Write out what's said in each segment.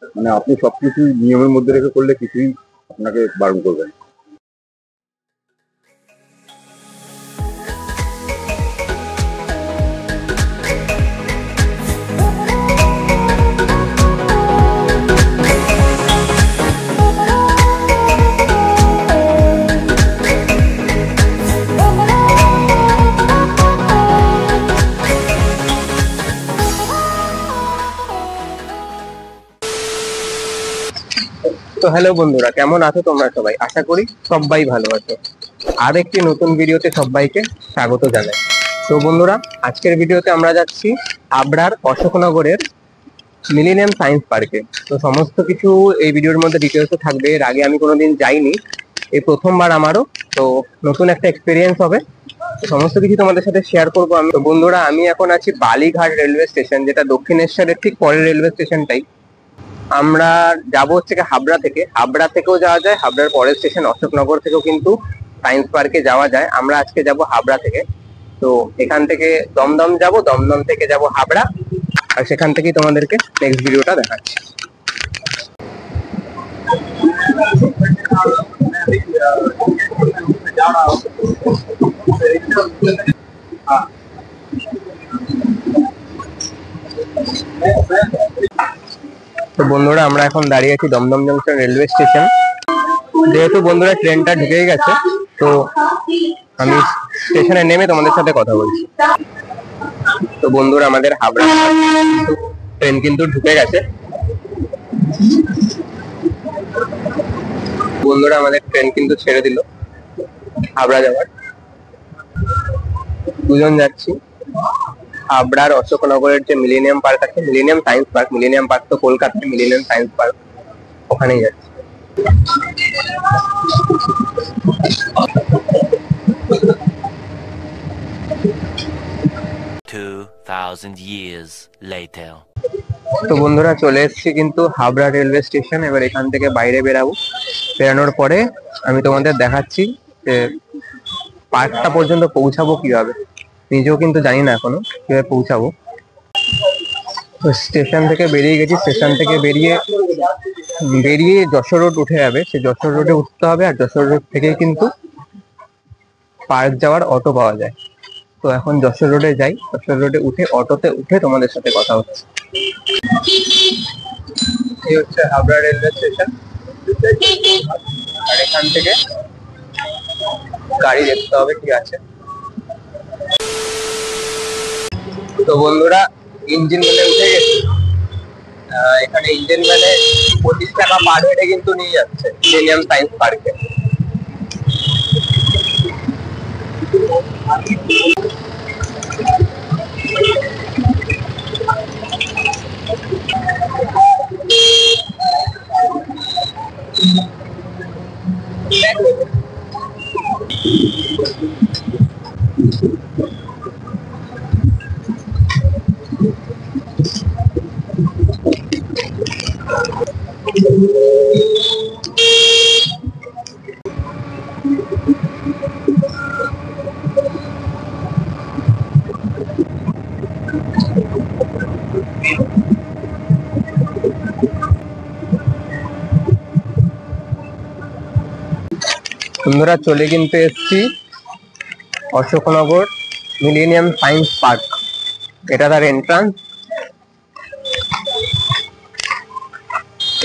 মানে আপনি সবকিছু নিয়মের মধ্যে রেখে করলে কিছুই আপনাকে বারণ করবে না। তো হ্যালো বন্ধুরা, কেমন আছো তোমরা সবাই? আশা করি সবাই ভালো আছো। আর একটি নতুন ভিডিওতে সবাইকে স্বাগত জানাই। তো বন্ধুরা, আজকের ভিডিওতে আমরা যাচ্ছি হাবড়ার অশোকনগরের মিলেনিয়াম সায়েন্স পার্কে। তো সমস্ত কিছু এই ভিডিওর মধ্যে ডিটেলসে থাকবে। এর আগে আমি কোনোদিন যাইনি, এই প্রথমবার আমারও। তো নতুন একটা এক্সপিরিয়েন্স হবে, তো সমস্ত কিছু তোমাদের সাথে শেয়ার করবো আমি। তো বন্ধুরা, আমি এখন আছি বালিঘাট রেলওয়ে স্টেশন, যেটা দক্ষিণেশ্বরের ঠিক পরের রেলওয়ে স্টেশনটাই। আমরা যাবো হচ্ছে হাবড়া থেকে, হাবড়া থেকেও যাওয়া যায়, হাবড়ার পরের স্টেশন অশোকনগর থেকেও কিন্তু সায়েন্স পার্কে যাওয়া যায়। আমরা আজকে যাব হাবড়া থেকে। তো এখান থেকে দমদম যাব, দমদম থেকে যাব হাবড়া, আর সেখান থেকেই তোমাদেরকে নেক্সট ভিডিওটা দেখাচ্ছি। তো বন্ধুরা, আমরা এখন দাঁড়িয়ে আছি দমদম জংশন রেলওয়ে স্টেশন। যেহেতু বন্ধুরা ট্রেনটা ঢুকেই গেছে, তো আমি স্টেশনে নেমে তোমাদের সাথে কথা বলছি। তো বন্ধুরা, আমাদের হাবড়া ট্রেন কিন্তু ঢুকে গেছে। বন্ধুরা, আমাদের ট্রেন কিন্তু ছেড়ে দিল হাবড়া যাওয়ার। দুজন যাচ্ছি হাবড়ার অশোকনগরের যে মিলেনিয়াম পার্ক আছে, millennium science park. Millennium park তো কলকাতায়, মিলেনিয়াম সায়েন্স পার্ক ওখানেই যাচ্ছি। তো বন্ধুরা, চলে এসেছি কিন্তু হাবড়া রেলওয়ে স্টেশন। এবার এখান থেকে বাইরে বেরাবো। বেরানোর পরে আমি তোমাদের দেখাচ্ছি যে পার্কটা পর্যন্ত পৌঁছাবো কিভাবে। নিজেও কিন্তু জানি না এখনো কিভাবে পৌঁছাবো। তো স্টেশন থেকে বেরিয়ে গেছি, স্টেশন থেকে বেরিয়ে যশোর রোড উঠে যাবে, সেই যশোর রোডে উঠতে হবে। আর যশোর রোড থেকেই কিন্তু পার্ক যাওয়ার অটো পাওয়া যায়। তো এখন যশোর রোডে যাই, যশোর রোডে উঠে অটোতে উঠে তোমাদের সাথে কথা হচ্ছে। এই হচ্ছে হাবড়া রেলওয়ে স্টেশন, আর এখান থেকে গাড়ি দেখতে হবে কি আছে। তো বন্ধুরা, ইঞ্জিন ভ্যানে উঠে গেছি। এখানে ইঞ্জিন ভ্যানে 25 টাকা পার হেডে কিন্তু নিয়ে যাচ্ছে মিলেনিয়াম সায়েন্স পার্কে। বন্ধুরা, চলে কিন্তু এসছি অশোকনগর মিলেনিয়াম সায়েন্স পার্ক। এটা তার এন্ট্রান্স।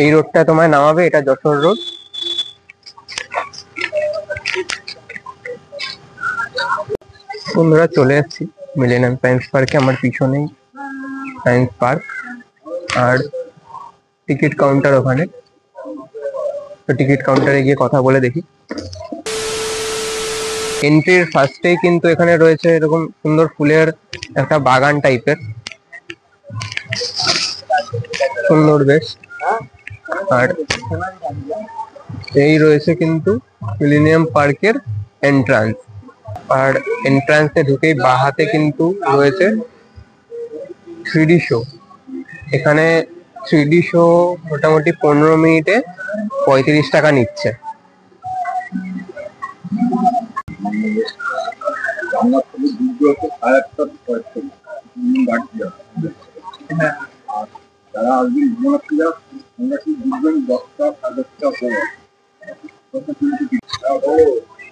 এই রোডটা তোমায় নামাবে, এটা যশোর রোড। বন্ধুরা, চলে এসছি মিলেনিয়াম সায়েন্স পার্কে। আমার পিছনেই সায়েন্স পার্ক, আর টিকিট কাউন্টার ওখানে। তো টিকিট কাউন্টারে গিয়ে কথা বলে দেখি। এন্ট্রির ফার্স্টেই কিন্তু এখানে রয়েছে এরকম সুন্দর ফুলের একটা বাগান টাইপের, সুন্দর বেশ। আর এই রয়েছে কিন্তু মিলেনিয়াম পার্কের এন্ট্রান্স। আর এন্ট্রান্সে ঢুকেই বাঁ হাতে কিন্তু রয়েছে 3D শো। এখানে 3D শো মোটামুটি 15 মিনিটে 35 টাকা নিচ্ছে।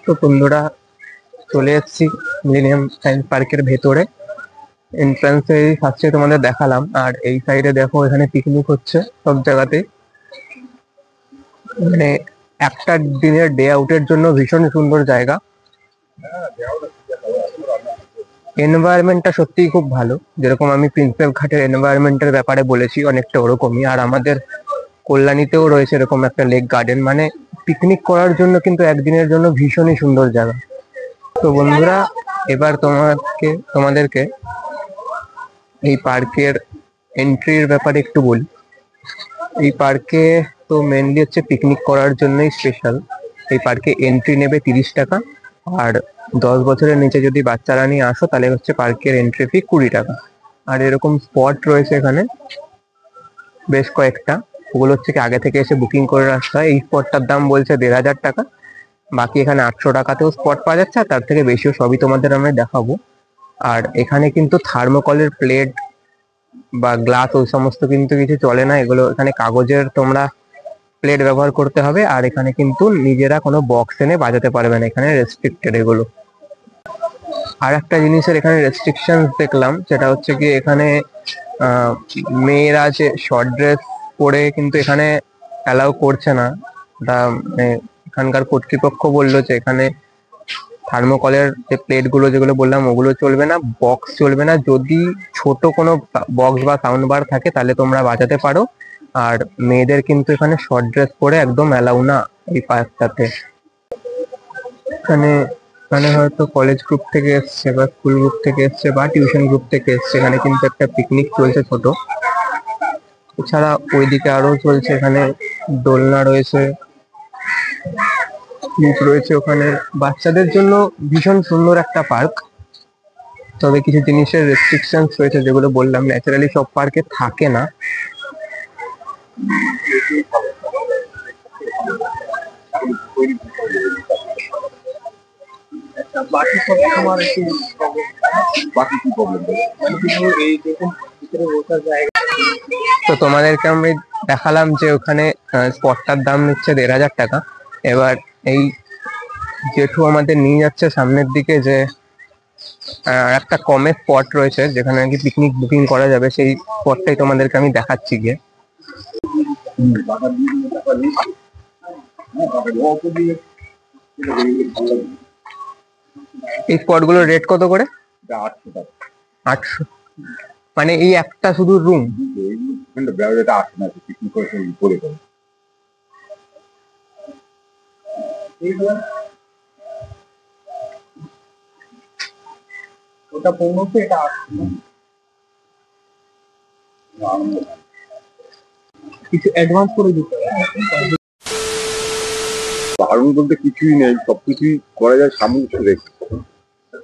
তো বন্ধুরা চলে এসেছি মিলেনিয়াম সায়েন্স পার্কের ভেতরে। এন্ট্রান্সে ফার্স্টে তোমাদের দেখালাম, আর এই সাইডে দেখো এখানে পিকনিক হচ্ছে সব জায়গাতে। মানে একটা দিনের ডে আউটের জন্য ভীষণ সুন্দর জায়গা। এনভায়রনমেন্টটা সত্যিই খুব ভালো, যেরকম আমি প্রিন্সেপ ঘাটের এনভায়রনমেন্টের ব্যাপারে বলেছি অনেকটা ওরকমই। আর আমাদের কল্যাণীতেও রয়েছে এরকম একটা লেক গার্ডেন, মানে পিকনিক করার জন্য কিন্তু একদিনের জন্য ভীষণই সুন্দর জায়গা। তো বন্ধুরা এবার তোমাদেরকে এই পার্কের এন্ট্রির ব্যাপারে একটু বলি। এই পার্কে তো মেনলি হচ্ছে পিকনিক করার জন্যই স্পেশাল। এই পার্কে এন্ট্রি নেবে 30 টাকা, আর 10 বছরের নিচে যদি বাচ্চারা নিয়ে আসো তাহলে হচ্ছে পার্কের এন্ট্রি ফি 20 টাকা। আর এরকম স্পট রয়েছে এখানে বেশ কয়েকটা, ওগুলো হচ্ছে কি আগে থেকে এসে বুকিং করে রাখতে হয়। এই স্পটটার দাম বলছে 1500 টাকা, বাকি এখানে 800 টাকাতেও স্পট পাওয়া যাচ্ছে, আর তার থেকে বেশিও, সবই তোমাদের আমি দেখাবো। আর এখানে কিন্তু থার্মোকলের প্লেট বা গ্লাস ওই সমস্ত কিন্তু কিছু চলে না, এগুলো এখানে কাগজের তোমরা প্লেট ব্যবহার করতে হবে। আর এখানে কিন্তু নিজেরা কোনো বক্স এনে বাজাতে পারবে না, এখানে রেস্ট্রিক্টেড এগুলো। আর একটা জিনিসের এখানে রেস্ট্রিকশন দেখলাম, সেটা হচ্ছে কি এখানে মেয়েরা যে শর্ট ড্রেস পরে কিন্তু এখানে অ্যালাউ করছে না। মানে এখানকার কর্তৃপক্ষ বললো যে এখানে থার্মোকলের যে প্লেট গুলো যেগুলো বললাম ওগুলো চলবে না, বক্স চলবে না। যদি ছোট কোনো বক্স বা সাউন্ড বার থাকে তাহলে তোমরা বাজাতে পারো। আর মেয়েদের কিন্তু এখানে শর্ট ড্রেস পরে একদম অ্যালাউ না এই পার্কটাতে। এখানে এখানে হয়তো কলেজ গ্রুপ থেকে এসছে বা স্কুল গ্রুপ থেকে এসছে বা টিউশন গ্রুপ থেকে এসছে। এখানে কিন্তু একটা পিকনিক চলছে ছোট। এছাড়া ওইদিকে আরো চলছে, এখানে দোলনা রয়েছে, রয়েছে ওখানে বাচ্চাদের জন্য ভীষণ সুন্দর একটা পার্ক। তবে কিছু জিনিসের রেস্ট্রিকশন রয়েছে যেগুলো বললাম, ন্যাচারালি সব পার্কে থাকে না। বাকি সব তোমার বাকি কি প্রবলেম? তো তোমাদেরকে আমি দেখালাম যে ওখানে স্পটটার দাম নিচ্ছে 1500 টাকা। এবার এই জেঠু আমাদের নিয়ে যাচ্ছে সামনের দিকে, যে একটা কমে স্পট রয়েছে যেখানে নাকি পিকনিক বুকিং করা যাবে, সেই স্পটটাই তোমাদেরকে আমি দেখাচ্ছি গিয়ে। এই স্পট গুলোর রেট কত করে? 800 টাকা। 800? মানে এই একটা শুধু রুম? এটা আসে না, পিকনিক করে উপরে করে। ওটা 1500, এটা 800। কিছু অ্যাডভান্স করে দিতে হবে? বারণ বলতে কিছুই নেই, সবকিছুই করা যায় সামঞ্জস্য রেখে।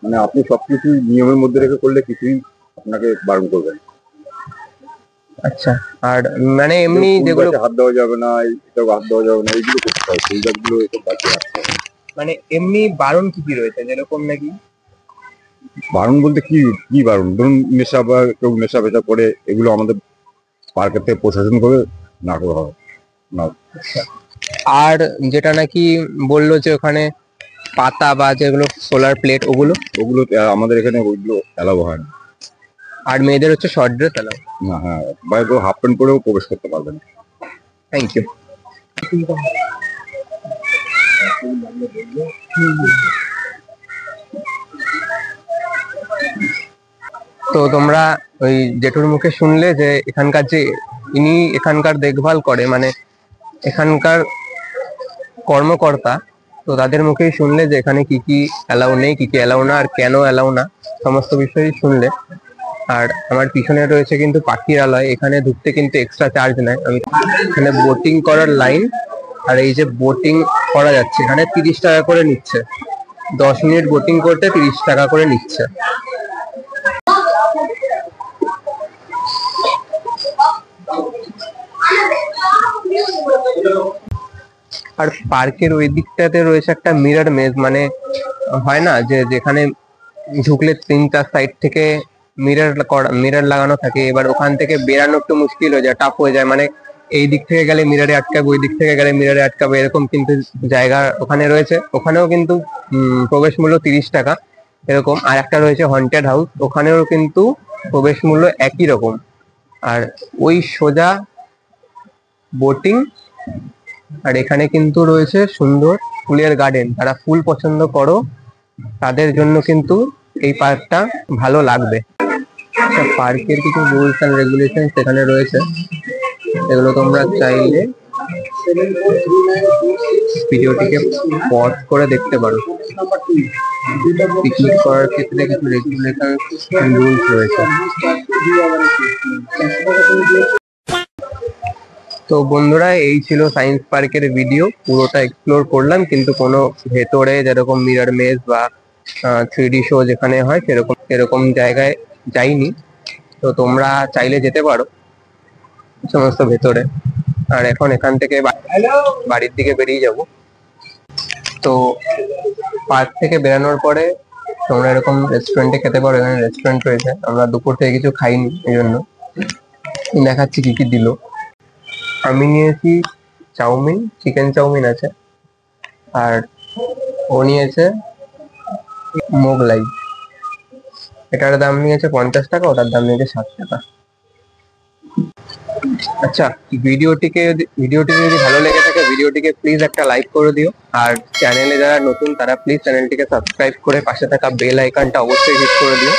মানে আপনি সবকিছু নিয়মের মধ্যে রেখে করলে কিছুই আপনাকে বারণ করবে না। আচ্ছা, আর মানে এমনি যেগুলো হাত দেওয়া যাবে না, এটাও হাত দেওয়া যাবে না, এইগুলো করতে হয়। ফুল গাছগুলো এসব বাঁচিয়ে রাখতে হবে। মানে এমনি বারণ কি কি রয়েছে যেরকম নাকি? বারণ বলতে কি কি বারণ, ধরুন নেশা বা কেউ নেশা পেশা করে, এগুলো আমাদের পার্কের থেকে প্রশাসন করে না করা হবে না। আর যেটা নাকি বললো যে ওখানে পাতা বা যেগুলো সোলার প্লেট, ওগুলো ওগুলো আমাদের এখানে ওইগুলো অ্যালাউ হয় না। আর মেয়েদের হচ্ছে শর্ট ড্রেস অ্যালাউ না, হ্যাঁ, বা কেউ হাফ প্যান্ট পরেও প্রবেশ করতে পারবে না। Thank you. তো তোমরা ওই জেঠুর মুখে শুনলে যে এখানকার যে ইনি এখানকার দেখভাল করে, মানে এখানকার কর্মকর্তা, তো তাদের মুখেই শুনলে যে এখানে কি কি অ্যালাউ নেই, কি কি অ্যালাউ না, আর কেন অ্যালাউ না, সমস্ত বিষয়ই শুনলে। আর আমার পিছনে রয়েছে কিন্তু পাখিরালয়, এখানে ঢুকতে কিন্তু এক্সট্রা চার্জ নেয়। আমি এখানে বোটিং করার লাইন, আর এই যে বোটিং করা যাচ্ছে এখানে 30 টাকা করে নিচ্ছে। 10 মিনিট বোটিং করতে 30 টাকা করে নিচ্ছে। আর পার্কের ওই দিকটাতে রয়েছে একটা মিরর মেজ, মানে হয় না যে যেখানে ঢুকলে 3-4 সাইড থেকে মিরর লাগানো থাকে। এবার ওখান থেকে বেরানো একটু মুশকিল হয়ে যায়, টাফ হয়ে যায়, মানে এই দিক থেকে গেলে মিররে আটকাবে, ওই দিক থেকে গেলে মিররে আটকাবে, এরকম কিন্তু জায়গা ওখানে রয়েছে। ওখানেও কিন্তু প্রবেশ মূল্য 30 টাকা এরকম। আর একটা রয়েছে হন্টেড হাউস, ওখানেও কিন্তু প্রবেশ মূল্য একই রকম। আর ওই সোজা বোটিং। আর এখানে কিন্তু রয়েছে সুন্দর ফুলের গার্ডেন। যারা ফুল পছন্দ করো তাদের জন্য কিন্তু এই পার্কটা ভালো লাগবে। আচ্ছা, পার্কের কিছু রুলস এন্ড রেগুলেশন সেখানে রয়েছে, এগুলো তোমরা চাইলে ভিডিওটিকে পজ করে দেখতে পারো। পিকনিক করার ক্ষেত্রে কিছু রেগুলেশন রুলস রয়েছে। তো বন্ধুরা, এই ছিল সায়েন্স পার্কের ভিডিও। পুরোটা এক্সপ্লোর করলাম, কিন্তু কোনো ভেতরে যেরকম মিরর মেজ বা 3D শো যেখানে হয় সেরকম জায়গায় যাইনি। তো তোমরা চাইলে যেতে পারো সমস্ত ভেতরে। আর এখন এখান থেকে বাড়ির দিকে বেরিয়ে যাব। তো পার্ক থেকে বেরানোর পরে তোমরা এরকম রেস্টুরেন্টে খেতে পারো, এখানে রেস্টুরেন্ট রয়েছে। আমরা দুপুর থেকে কিছু খাইনি, এই জন্য দেখাচ্ছি কি কি দিল। আমি নিয়েছি চাউমিন, চিকেন চাউমিন আছে, আর ও নিয়েছে মোগলাই। এটার দাম নিয়েছে 50 টাকা, ওটার দাম নিয়েছে 60 টাকা। আচ্ছা, ভিডিওটিকে যদি ভালো লেগে থাকে ভিডিওটিকে প্লিজ একটা লাইক করে দিও। আর চ্যানেলে যারা নতুন তারা প্লিজ চ্যানেলটিকে সাবস্ক্রাইব করে পাশে থাকা বেল আইকনটা অবশ্যই হিট করে দিও।